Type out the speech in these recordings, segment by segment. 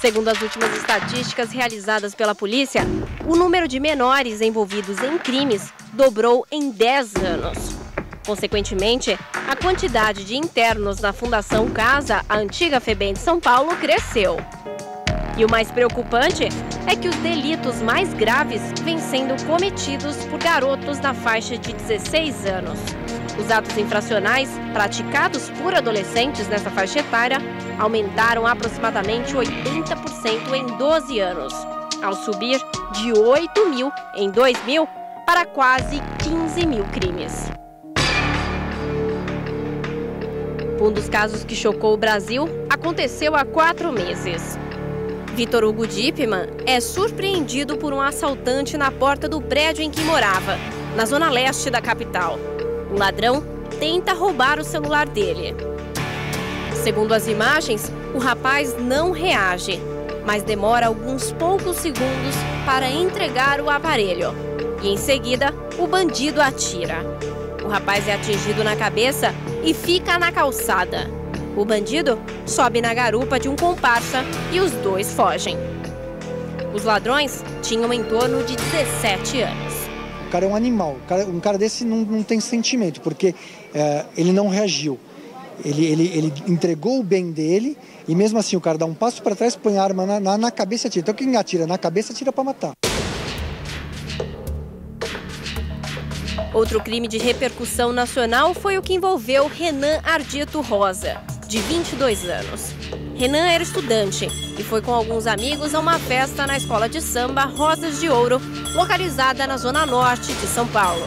Segundo as últimas estatísticas realizadas pela polícia, o número de menores envolvidos em crimes dobrou em 10 anos. Consequentemente, a quantidade de internos na Fundação Casa, a antiga FEBEM de São Paulo, cresceu. E o mais preocupante é que os delitos mais graves vêm sendo cometidos por garotos na faixa de 16 anos. Os atos infracionais praticados por adolescentes nessa faixa etária aumentaram aproximadamente 80% em 12 anos, ao subir de 8 mil em 2000 para quase 15 mil crimes. Um dos casos que chocou o Brasil aconteceu há 4 meses. Vitor Hugo Dippmann é surpreendido por um assaltante na porta do prédio em que morava, na zona leste da capital. O ladrão tenta roubar o celular dele. Segundo as imagens, o rapaz não reage, mas demora alguns poucos segundos para entregar o aparelho. E em seguida, o bandido atira. O rapaz é atingido na cabeça e fica na calçada. O bandido sobe na garupa de um comparsa e os dois fogem. Os ladrões tinham em torno de 17 anos. O cara é um animal. Um cara desse não tem sentimento, porque ele não reagiu. Ele entregou o bem dele e mesmo assim o cara dá um passo para trás, põe a arma na cabeça e atira. Então quem atira na cabeça, atira para matar. Outro crime de repercussão nacional foi o que envolveu Renan Ardito Rosa, de 22 anos. Renan era estudante e foi com alguns amigos a uma festa na escola de samba Rosas de Ouro, localizada na zona norte de São Paulo.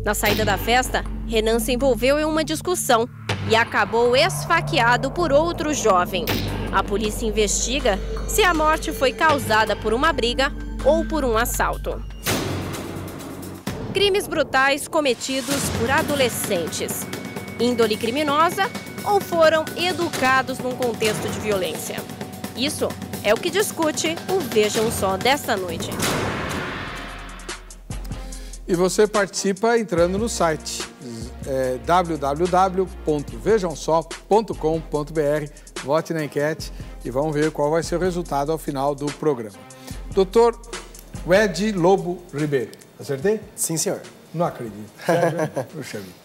Na saída da festa, Renan se envolveu em uma discussão e acabou esfaqueado por outro jovem. A polícia investiga se a morte foi causada por uma briga ou por um assalto. Crimes brutais cometidos por adolescentes. Índole criminosa ou foram educados num contexto de violência? Isso é o que discute o Vejam Só desta noite. E você participa entrando no site www.vejamsó.com.br. Vote na enquete e vamos ver qual vai ser o resultado ao final do programa. Doutor Wed Lobo Ribeiro, acertei? Sim, senhor. Não acredito. Puxa vida.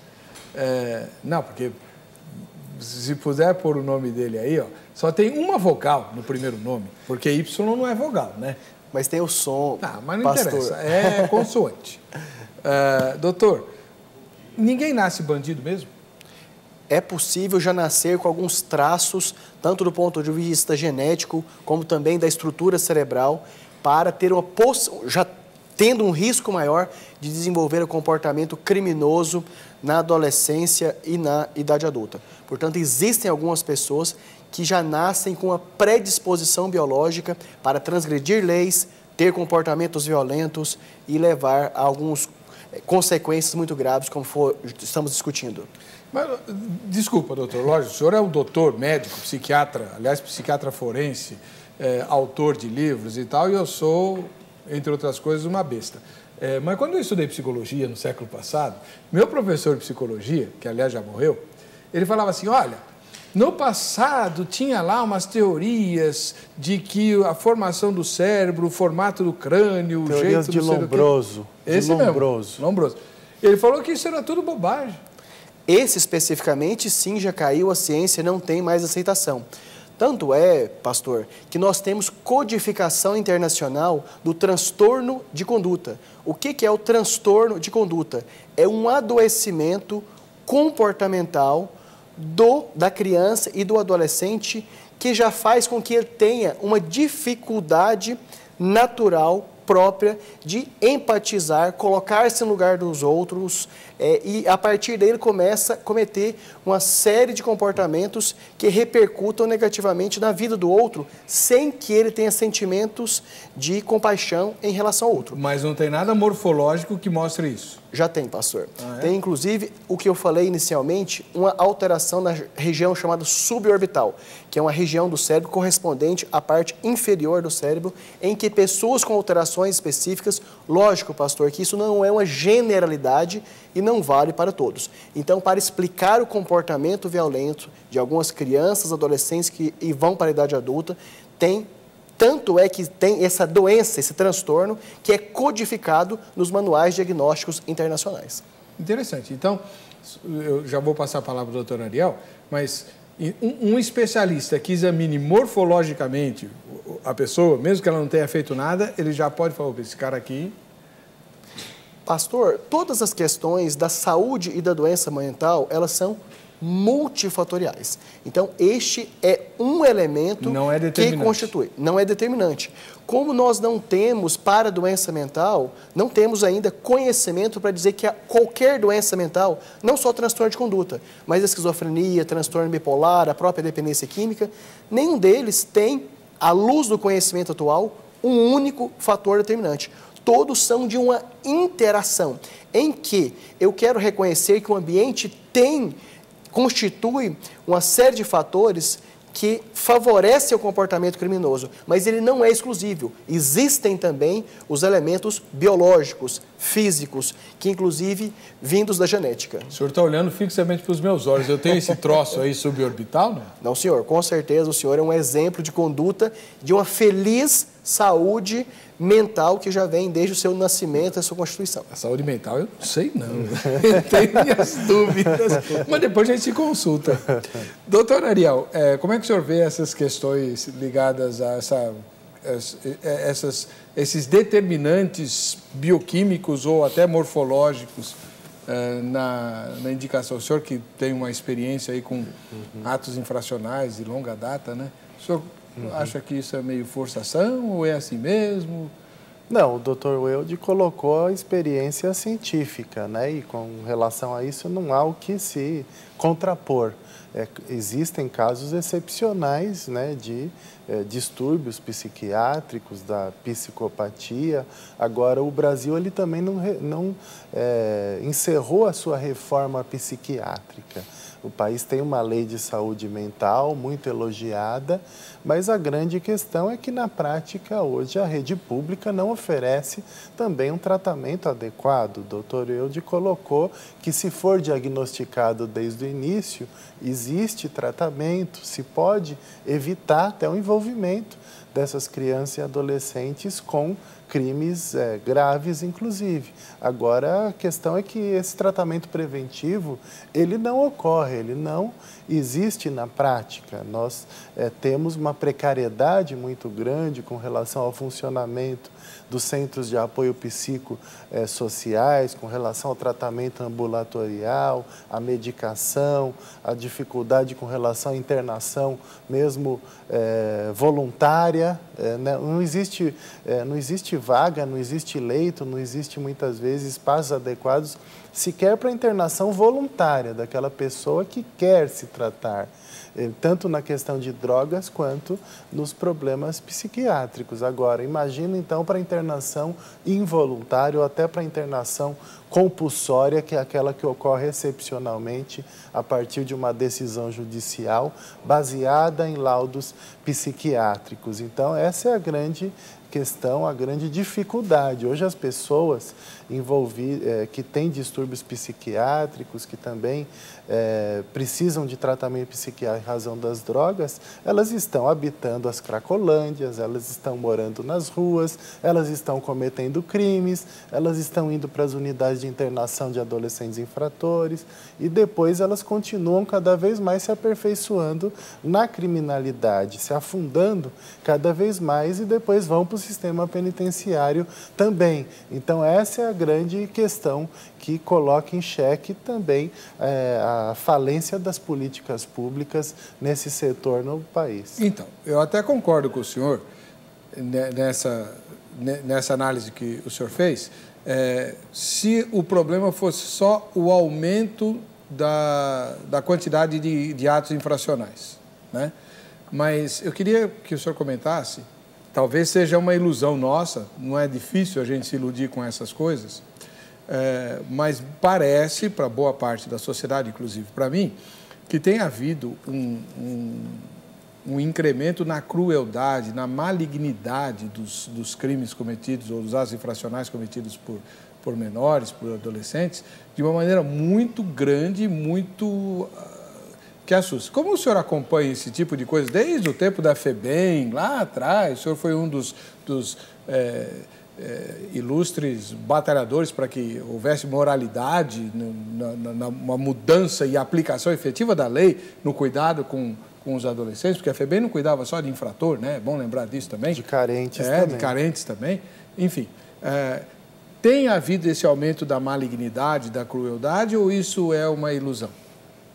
Não, porque se puder pôr o nome dele aí, ó, só tem uma vogal no primeiro nome, porque Y não é vogal, né? Mas tem o som, mas não pastor. Interessa, é consoante. Doutor, ninguém nasce bandido mesmo? É possível já nascer com alguns traços, tanto do ponto de vista genético, como também da estrutura cerebral, para ter já tendo um risco maior de desenvolver o comportamento criminoso na adolescência e na idade adulta. Portanto, existem algumas pessoas que já nascem com uma predisposição biológica para transgredir leis, ter comportamentos violentos e levar a algumas consequências muito graves, como estamos discutindo. Mas, desculpa, doutor, lógico, o senhor é um doutor, médico, psiquiatra, aliás, psiquiatra forense, autor de livros e tal, e eu sou, entre outras coisas, uma besta. Mas quando eu estudei psicologia no século passado, meu professor de psicologia, que aliás já morreu, ele falava assim, olha, no passado tinha lá umas teorias de que a formação do cérebro, o formato do crânio, o jeito de Lombroso. Esse Lombroso. Mesmo, Lombroso. Ele falou que isso era tudo bobagem. Esse especificamente, sim, já caiu, a ciência não tem mais aceitação. Tanto é, pastor, que nós temos codificação internacional do transtorno de conduta. O que é o transtorno de conduta? É um adoecimento comportamental da criança e do adolescente que já faz com que ele tenha uma dificuldade natural própria de empatizar, colocar-se no lugar dos outros e a partir daí ele começa a cometer uma série de comportamentos que repercutam negativamente na vida do outro sem que ele tenha sentimentos de compaixão em relação ao outro. Mas não tem nada morfológico que mostre isso? Já tem, pastor. Tem, inclusive, o que eu falei inicialmente, uma alteração na região chamada suborbital, que é uma região do cérebro correspondente à parte inferior do cérebro, em que pessoas com alterações específicas, lógico, pastor, que isso não é uma generalidade e não vale para todos. Então, para explicar o comportamento violento de algumas crianças, adolescentes que vão para a idade adulta, tanto é que tem essa doença, esse transtorno, que é codificado nos manuais diagnósticos internacionais. Interessante. Então, eu já vou passar a palavra para o doutor Ariel, mas um especialista que examine morfologicamente a pessoa, mesmo que ela não tenha feito nada, ele já pode falar, esse cara aqui... Pastor, todas as questões da saúde e da doença mental, elas são multifatoriais. Então, este é um elemento que constitui. Não é determinante. Como nós não temos para a doença mental, não temos ainda conhecimento para dizer que qualquer doença mental, não só transtorno de conduta, mas a esquizofrenia, transtorno bipolar, a própria dependência química, nenhum deles tem, à luz do conhecimento atual, um único fator determinante. Todos são de uma interação, em que eu quero reconhecer que o ambiente constitui uma série de fatores que favorecem o comportamento criminoso, mas ele não é exclusivo. Existem também os elementos biológicos, físicos, que inclusive vindos da genética. O senhor está olhando fixamente para os meus olhos. Eu tenho esse troço aí suborbital, não? Não, senhor. Com certeza o senhor é um exemplo de conduta de uma feliz saúde mental que já vem desde o seu nascimento, a sua constituição. A saúde mental eu não sei não. Eu tenho minhas dúvidas, mas depois a gente se consulta. Doutor Ariel, como é que o senhor vê essas questões ligadas a esses determinantes bioquímicos ou até morfológicos na indicação? O senhor que tem uma experiência aí com atos infracionais de longa data, né? O senhor acha que isso é meio forçação ou é assim mesmo? Não, o Dr. Welde colocou a experiência científica, né? E com relação a isso não há o que se contrapor. Existem casos excepcionais, né, de distúrbios psiquiátricos, da psicopatia. Agora, o Brasil ele também não encerrou a sua reforma psiquiátrica. O país tem uma lei de saúde mental muito elogiada, mas a grande questão é que, na prática, hoje a rede pública não oferece também um tratamento adequado. O doutor Eude colocou que, se for diagnosticado desde o início, existe tratamento, se pode evitar até o envolvimento dessas crianças e adolescentes com crimes graves, inclusive. Agora, a questão é que esse tratamento preventivo, ele não ocorre, ele não existe na prática. Nós temos uma precariedade muito grande com relação ao funcionamento dos centros de apoio psicossociais, com relação ao tratamento ambulatorial, à medicação, a dificuldade com relação à internação mesmo voluntária. Não existe vaga, não existe leito, não existe muitas vezes espaços adequados sequer para a internação voluntária daquela pessoa que quer se tratar, tanto na questão de drogas quanto nos problemas psiquiátricos. Agora, imagina então para a internação involuntária ou até para a internação compulsória, que é aquela que ocorre excepcionalmente a partir de uma decisão judicial baseada em laudos psiquiátricos. Então, essa é a grande questão, a grande dificuldade. Hoje as pessoas que têm distúrbios psiquiátricos, que também precisam de tratamento psiquiátrico em razão das drogas, elas estão habitando as cracolândias, elas estão morando nas ruas, elas estão cometendo crimes, elas estão indo para as unidades de internação de adolescentes infratores e depois elas continuam cada vez mais se aperfeiçoando na criminalidade, se afundando cada vez mais e depois vão para o sistema penitenciário também. Então, essa é a grande questão que coloca em xeque também a falência das políticas públicas nesse setor no país. Então, eu até concordo com o senhor nessa análise que o senhor fez, se o problema fosse só o aumento da quantidade de atos infracionais, né? Mas eu queria que o senhor comentasse, talvez seja uma ilusão nossa, não é difícil a gente se iludir com essas coisas, mas parece, para boa parte da sociedade, inclusive para mim, que tem havido um incremento na crueldade, na malignidade dos crimes cometidos ou dos atos infracionais cometidos por por menores, por adolescentes, de uma maneira muito grande, muito que assusta. Como o senhor acompanha esse tipo de coisa desde o tempo da FEBEM, lá atrás, o senhor foi um dos ilustres batalhadores para que houvesse moralidade, uma mudança e aplicação efetiva da lei no cuidado com os adolescentes, porque a FEBEM não cuidava só de infrator, né? É bom lembrar disso também. De carentes também. De carentes também. Enfim, tem havido esse aumento da malignidade, da crueldade, ou isso é uma ilusão?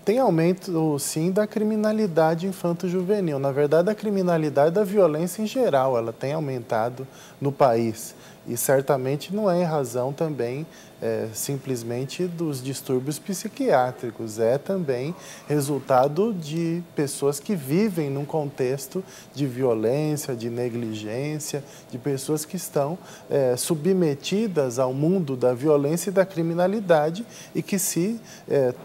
Tem aumento, sim, da criminalidade infanto-juvenil. Na verdade, a criminalidade da violência em geral, ela tem aumentado no país. E certamente não é em razão também simplesmente dos distúrbios psiquiátricos, é também resultado de pessoas que vivem num contexto de violência, de negligência, de pessoas que estão submetidas ao mundo da violência e da criminalidade e que se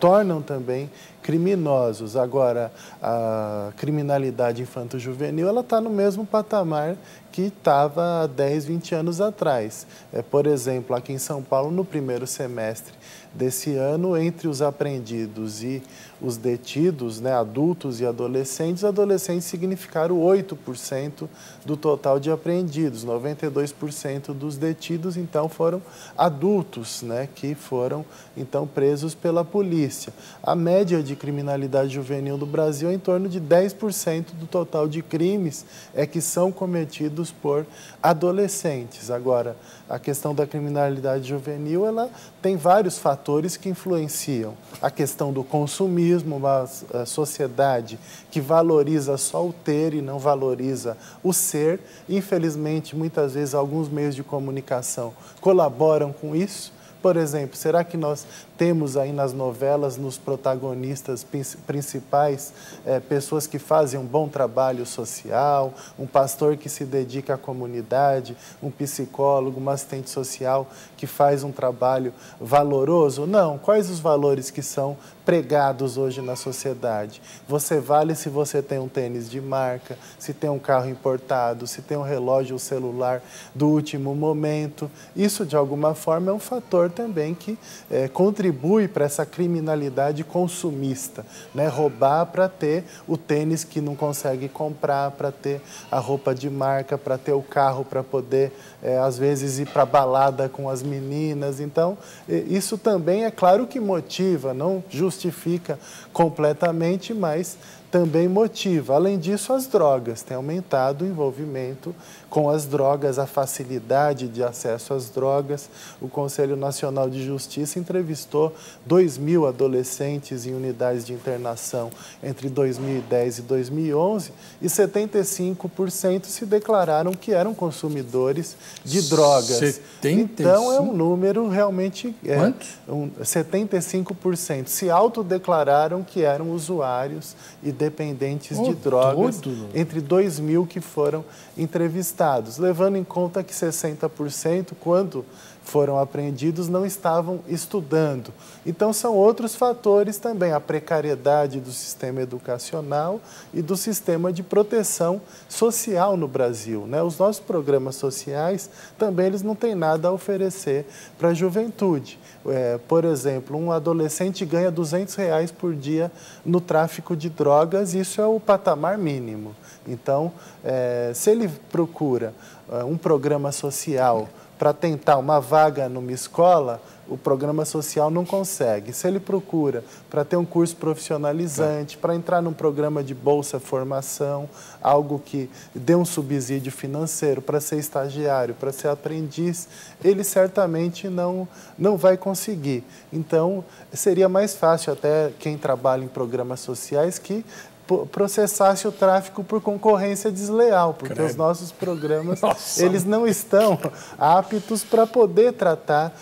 tornam também criminosos. Agora, a criminalidade infanto-juvenil, ela está no mesmo patamar que estava há 10, 20 anos atrás. Por exemplo, aqui em São Paulo, no primeiro semestre desse ano, entre os apreendidos e os detidos, né, adultos e adolescentes significaram 8% do total de apreendidos, 92% dos detidos, então, foram adultos, né, que foram, então, presos pela polícia. A média de criminalidade juvenil do Brasil é em torno de 10% do total de crimes que são cometidos por adolescentes. Agora, a questão da criminalidade juvenil, ela tem vários fatores que influenciam. A questão do consumismo, uma sociedade que valoriza só o ter e não valoriza o ser. Infelizmente, muitas vezes, alguns meios de comunicação colaboram com isso. Por exemplo, será que nós temos aí nas novelas, nos protagonistas principais, pessoas que fazem um bom trabalho social, um pastor que se dedica à comunidade, um psicólogo, um assistente social que faz um trabalho valoroso? Não. Quais os valores que são pregados hoje na sociedade? Você vale se você tem um tênis de marca, se tem um carro importado, se tem um relógio ou celular do último momento. Isso, de alguma forma, é um fator também que contribui para essa criminalidade consumista, né? Roubar para ter o tênis que não consegue comprar, para ter a roupa de marca, para ter o carro para poder, às vezes, ir para a balada com as meninas. Então, isso também, é claro que motiva, não justifica completamente, mas também motiva. Além disso, as drogas. Tem aumentado o envolvimento com as drogas, a facilidade de acesso às drogas. O Conselho Nacional de Justiça entrevistou 2.000 adolescentes em unidades de internação entre 2010 e 2011 e 75% se declararam que eram consumidores de drogas. 75? Então, é um número realmente... Quanto? 75% se autodeclararam que eram usuários e dependentes de drogas, entre 2.000 que foram entrevistados, levando em conta que 60%, quando foram apreendidos, não estavam estudando. Então, são outros fatores também, a precariedade do sistema educacional e do sistema de proteção social no Brasil, né? Os nossos programas sociais, também, eles não têm nada a oferecer para a juventude. Por exemplo, um adolescente ganha R$200 por dia no tráfico de drogas, isso é o patamar mínimo. Então, se ele procura um programa social para tentar uma vaga numa escola, o programa social não consegue. Se ele procura para ter um curso profissionalizante, para entrar num programa de bolsa formação, algo que dê um subsídio financeiro para ser estagiário, para ser aprendiz, ele certamente não vai conseguir. Então, seria mais fácil até quem trabalha em programas sociais que processasse o tráfico por concorrência desleal, porque os nossos programas, eles não estão aptos para poder tratar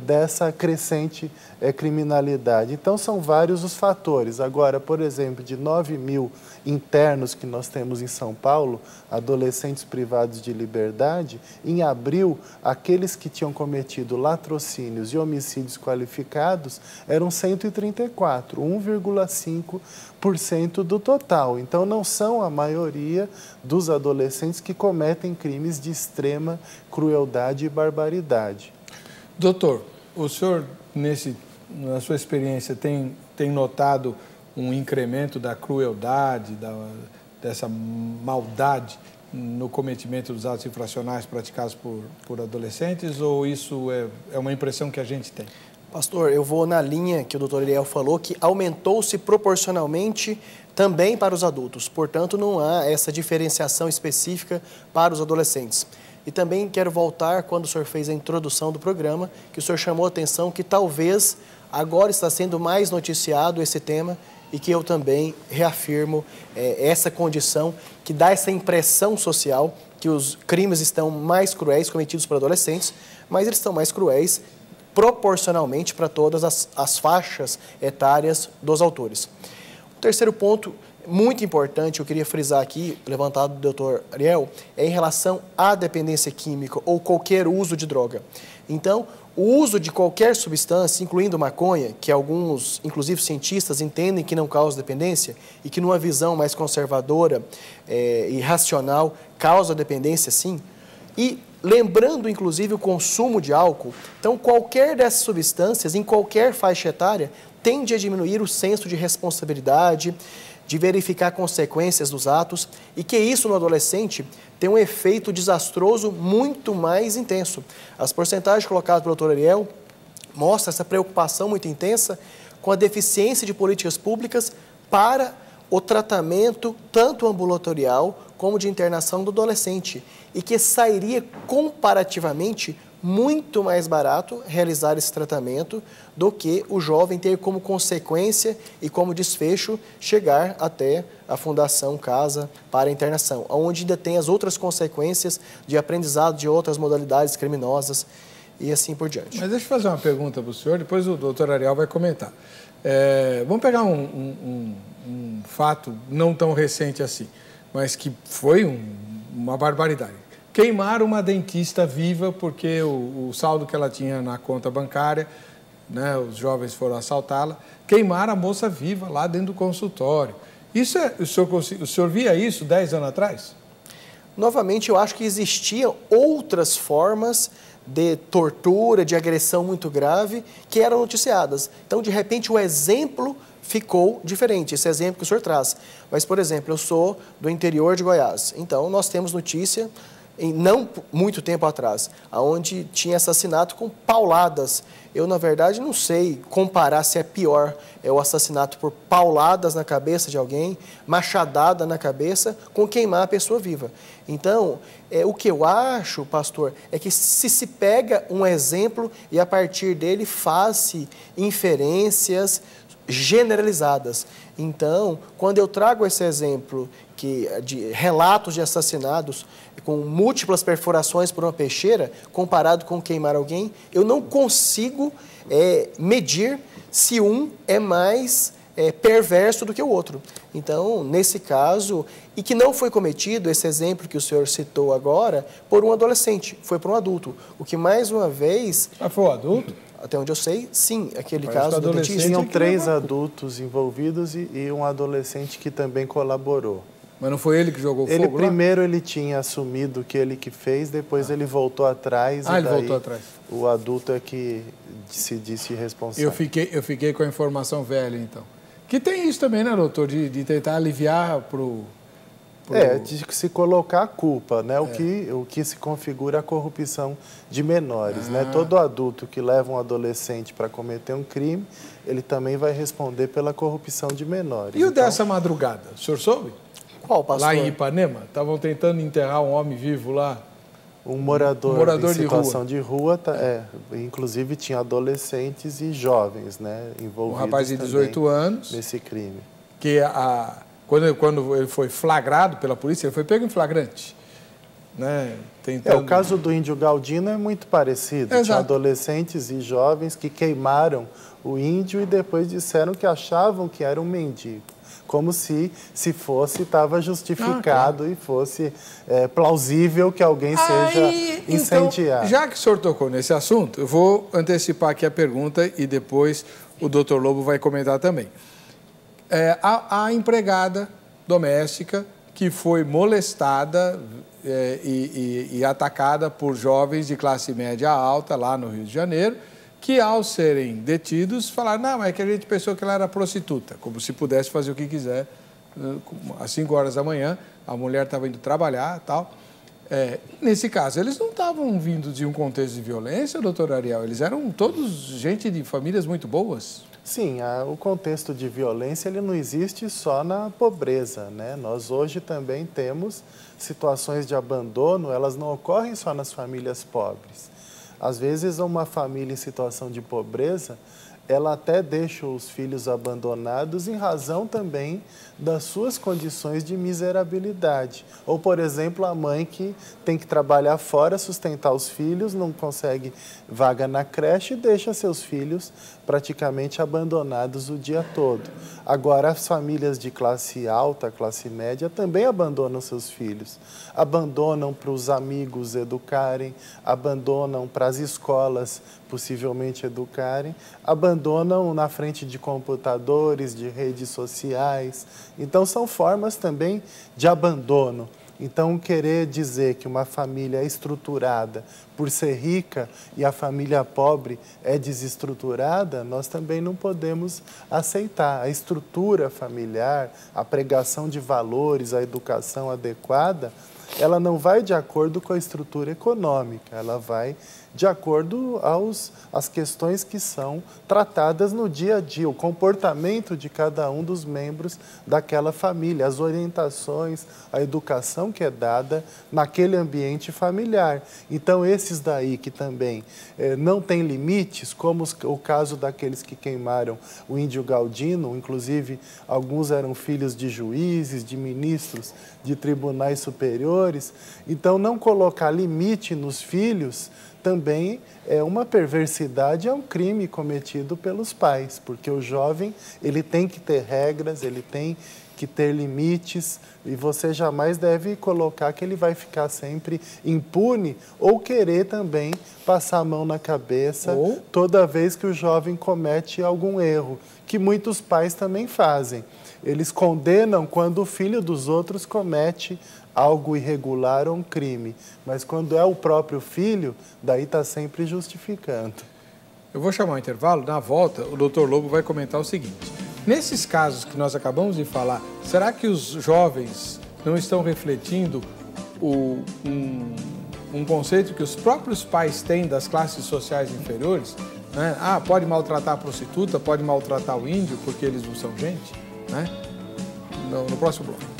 dessa crescente criminalidade. Então, são vários os fatores. Agora, por exemplo, de 9.000 internos que nós temos em São Paulo, adolescentes privados de liberdade, em abril, aqueles que tinham cometido latrocínios e homicídios qualificados eram 134, 1,5% do total. Então, não são a maioria dos adolescentes que cometem crimes de extrema crueldade e barbaridade. Doutor, O senhor, na sua experiência, tem notado um incremento da crueldade, dessa maldade no cometimento dos atos infracionais praticados por adolescentes, ou isso é uma impressão que a gente tem? Pastor, eu vou na linha que o doutor Ariel falou, que aumentou-se proporcionalmente também para os adultos. Portanto, não há essa diferenciação específica para os adolescentes. E também quero voltar, quando o senhor fez a introdução do programa, que o senhor chamou a atenção que talvez agora está sendo mais noticiado esse tema e que eu também reafirmo essa condição que dá essa impressão social que os crimes estão mais cruéis cometidos por adolescentes, mas eles estão mais cruéis proporcionalmente para todas as faixas etárias dos autores. O terceiro ponto, muito importante, eu queria frisar aqui, levantado do doutor Ariel, é em relação à dependência química ou qualquer uso de droga. Então, o uso de qualquer substância, incluindo maconha, que alguns, inclusive cientistas, entendem que não causa dependência e que numa visão mais conservadora e racional causa dependência, sim. E lembrando, inclusive, o consumo de álcool, então qualquer dessas substâncias, em qualquer faixa etária, tende a diminuir o senso de responsabilidade, de verificar consequências dos atos, e que isso no adolescente tem um efeito desastroso muito mais intenso. As porcentagens colocadas pelo doutor Ariel mostram essa preocupação muito intensa com a deficiência de políticas públicas para o tratamento tanto ambulatorial como de internação do adolescente, e que sairia comparativamente muito mais barato realizar esse tratamento do que o jovem ter como consequência e como desfecho chegar até a Fundação Casa para a Internação, onde ainda tem as outras consequências de aprendizado de outras modalidades criminosas e assim por diante. Mas deixa eu fazer uma pergunta para o senhor, depois o doutor Ariel vai comentar. Vamos pegar um fato não tão recente assim, mas que foi uma barbaridade. Queimaram uma dentista viva porque o saldo que ela tinha na conta bancária, né, os jovens foram assaltá-la, queimaram a moça viva lá dentro do consultório. Isso o senhor via isso 10 anos atrás? Novamente, eu acho que existiam outras formas de tortura, de agressão muito grave, que eram noticiadas. Então, de repente, o exemplo ficou diferente, esse exemplo que o senhor traz. Mas, por exemplo, eu sou do interior de Goiás, então nós temos notícia, não muito tempo atrás, onde tinha assassinato com pauladas. Eu, na verdade, não sei comparar se é pior o assassinato por pauladas na cabeça de alguém, machadada na cabeça, com queimar a pessoa viva. Então, o que eu acho, pastor, é que se pega um exemplo e a partir dele faz-se inferências generalizadas. Então, quando eu trago esse exemplo de relatos de assassinatos com múltiplas perfurações por uma peixeira, comparado com queimar alguém, eu não consigo medir se um é mais perverso do que o outro. Então, nesse caso, e que não foi cometido, esse exemplo que o senhor citou agora, por um adolescente, foi por um adulto. O que, mais uma vez... Ah, foi um adulto? Até onde eu sei, sim, aquele Parece caso do dentista. Tinham 3 adultos envolvidos e um adolescente que também colaborou. Mas não foi ele que jogou fogo Ele lá? primeiro ele tinha assumido que ele que fez, depois ele voltou atrás. Ah, ele voltou atrás. O adulto é que se disse responsável. Eu fiquei com a informação velha, então. Que tem isso também, né, doutor? De tentar aliviar de se colocar a culpa, né? O que se configura a corrupção de menores, né? Todo adulto que leva um adolescente para cometer um crime, ele também vai responder pela corrupção de menores. E o dessa madrugada? O senhor soube? Qual, pastor? Lá em Ipanema? Estavam tentando enterrar um homem vivo lá. Um morador em situação de rua, inclusive tinha adolescentes e jovens, né, envolvidos. Um rapaz de 18 anos. Nesse crime. Que quando ele foi flagrado pela polícia, ele foi pego em flagrante. Né, tentando... O caso do Índio Galdino é muito parecido. Exato. Tinha adolescentes e jovens que queimaram o índio e depois disseram que achavam que era um mendigo. Como se fosse, estava justificado e fosse plausível que alguém seja incendiado. Então, já que o senhor tocou nesse assunto, eu vou antecipar aqui a pergunta e depois o doutor Lobo vai comentar também. A empregada doméstica que foi molestada e atacada por jovens de classe média alta lá no Rio de Janeiro que ao serem detidos falaram, não, é que a gente pensou que ela era prostituta, como se pudesse fazer o que quiser. Às 5 horas da manhã, a mulher estava indo trabalhar e tal. Nesse caso, eles não estavam vindo de um contexto de violência, doutor Ariel, eles eram todos gente de famílias muito boas. Sim, o contexto de violência ele não existe só na pobreza, né? Nós hoje também temos situações de abandono, elas não ocorrem só nas famílias pobres. Às vezes, uma família em situação de pobreza, ela até deixa os filhos abandonados em razão também das suas condições de miserabilidade. Ou, por exemplo, a mãe que tem que trabalhar fora, sustentar os filhos, não consegue vaga na creche e deixa seus filhos praticamente abandonados o dia todo. Agora, as famílias de classe alta, classe média, também abandonam seus filhos. Abandonam para os amigos educarem, abandonam para as escolas possivelmente educarem, abandonam na frente de computadores, de redes sociais. Então, são formas também de abandono. Então, querer dizer que uma família é estruturada por ser rica e a família pobre é desestruturada, nós também não podemos aceitar. A estrutura familiar, a pregação de valores, a educação adequada, ela não vai de acordo com a estrutura econômica, ela vai de acordo às questões que são tratadas no dia a dia, o comportamento de cada um dos membros daquela família, as orientações, a educação que é dada naquele ambiente familiar. Então, esses daí que também não têm limites, como o caso daqueles que queimaram o índio Galdino, inclusive alguns eram filhos de juízes, de ministros de tribunais superiores, então não colocar limite nos filhos também é uma perversidade, é um crime cometido pelos pais, porque o jovem ele tem que ter regras, ele tem que ter limites e você jamais deve colocar que ele vai ficar sempre impune ou querer também passar a mão na cabeça toda vez que o jovem comete algum erro, que muitos pais também fazem. Eles condenam quando o filho dos outros comete algo irregular ou um crime, mas quando é o próprio filho, daí está sempre justificando. Eu vou chamar o intervalo, na volta o doutor Lobo vai comentar o seguinte, nesses casos que nós acabamos de falar, será que os jovens não estão refletindo um conceito que os próprios pais têm das classes sociais inferiores? Né? Pode maltratar a prostituta, pode maltratar o índio porque eles não são gente? Né? No próximo bloco.